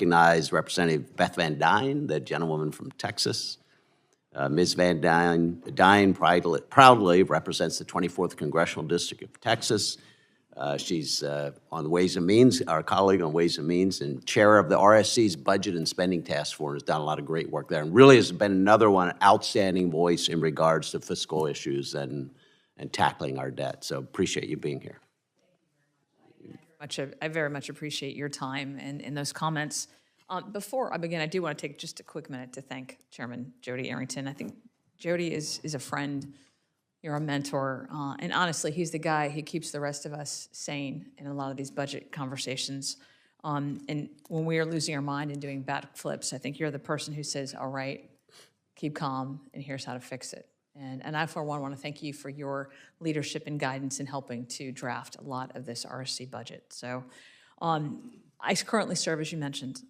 recognize Representative Beth Van Duyne, the gentlewoman from Texas. Ms. Van Duyne proudly represents the 24th Congressional District of Texas. She's on the Ways and Means, our colleague on Ways and Means, and chair of the RSC's Budget and Spending Task Force, has done a lot of great work there, and really has been another outstanding voice in regards to fiscal issues and tackling our debt. So appreciate you being here. I very much appreciate your time and those comments. Before I begin, I do want to take just a quick minute to thank Chairman Jody Arrington. I think Jody is a friend. You're a mentor, and honestly, he's the guy who keeps the rest of us sane in a lot of these budget conversations. And when we are losing our mind and doing backflips, I think you're the person who says, all right, keep calm, and here's how to fix it. And I, for one, want to thank you for your leadership and guidance in helping to draft a lot of this RSC budget. So I currently serve, as you mentioned,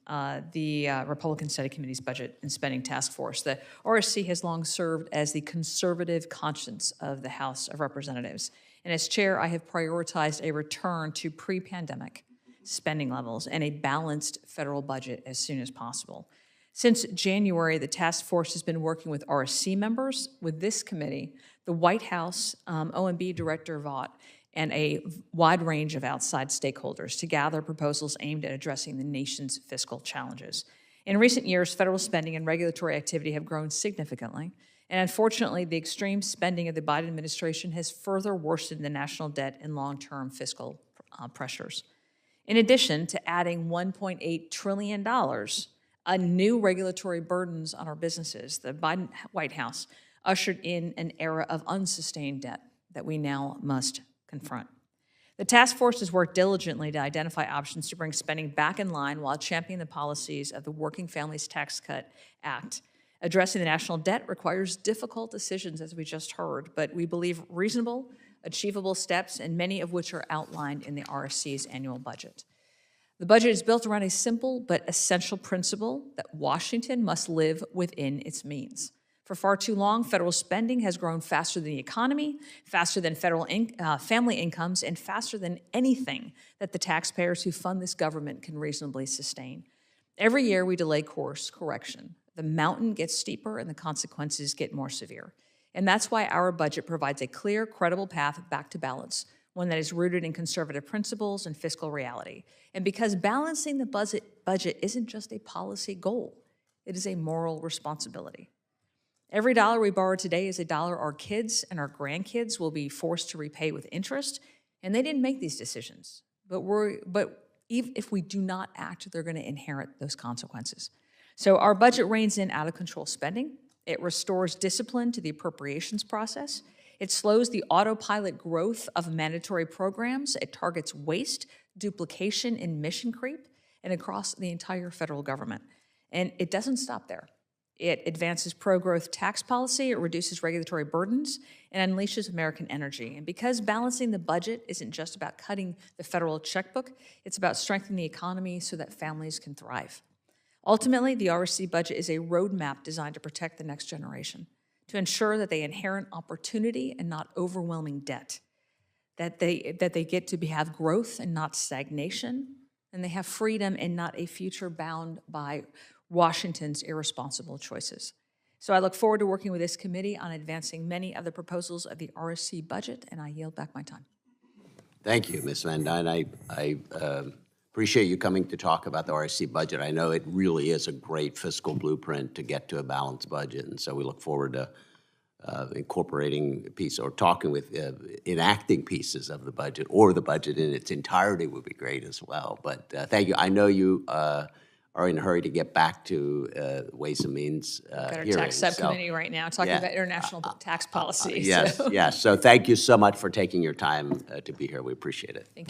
the Republican Study Committee's Budget and Spending Task Force. The RSC has long served as the conservative conscience of the House of Representatives. And as chair, I have prioritized a return to pre-pandemic spending levels and a balanced federal budget as soon as possible. Since January, the task force has been working with RSC members, with this committee, the White House, OMB Director Vaught, and a wide range of outside stakeholders to gather proposals aimed at addressing the nation's fiscal challenges. In recent years, federal spending and regulatory activity have grown significantly, and unfortunately, the extreme spending of the Biden administration has further worsened the national debt and long-term fiscal pressures. In addition to adding $1.8 trillion new regulatory burdens on our businesses, the Biden White House ushered in an era of unsustained debt that we now must confront. The task force has worked diligently to identify options to bring spending back in line while championing the policies of the Working Families Tax Cut Act. Addressing the national debt requires difficult decisions, as we just heard, but we believe reasonable, achievable steps, and many of which are outlined in the RSC's annual budget. The budget is built around a simple but essential principle that Washington must live within its means. For far too long, federal spending has grown faster than the economy, faster than federal family incomes, and faster than anything that the taxpayers who fund this government can reasonably sustain. Every year we delay course correction. The mountain gets steeper and the consequences get more severe. And that's why our budget provides a clear, credible path back to balance, one that is rooted in conservative principles and fiscal reality. And because balancing the budget isn't just a policy goal, it is a moral responsibility. Every dollar we borrow today is a dollar our kids and our grandkids will be forced to repay with interest, and they didn't make these decisions. But even if we do not act, they're going to inherit those consequences. So our budget reins in out-of-control spending. It restores discipline to the appropriations process. It slows the autopilot growth of mandatory programs. It targets waste, duplication, and mission creep, and across the entire federal government. And it doesn't stop there. It advances pro-growth tax policy, it reduces regulatory burdens, and unleashes American energy. And because balancing the budget isn't just about cutting the federal checkbook, it's about strengthening the economy so that families can thrive. Ultimately, the RSC budget is a roadmap designed to protect the next generation, to ensure that they inherit opportunity and not overwhelming debt, that they get to have growth and not stagnation, and they have freedom and not a future bound by Washington's irresponsible choices. So I look forward to working with this committee on advancing many of the proposals of the RSC budget, and I yield back my time. Thank you, Ms. Van Duyne. I appreciate you coming to talk about the RSC budget. I know it really is a great fiscal blueprint to get to a balanced budget, and so we look forward to incorporating a piece or talking with enacting pieces of the budget, or the budget in its entirety would be great as well. But thank you. I know you are in a hurry to get back to Ways and Means Got our hearing. tax subcommittee right now talking about international tax policy. Yes, yes. So thank you so much for taking your time to be here. We appreciate it. Thank you.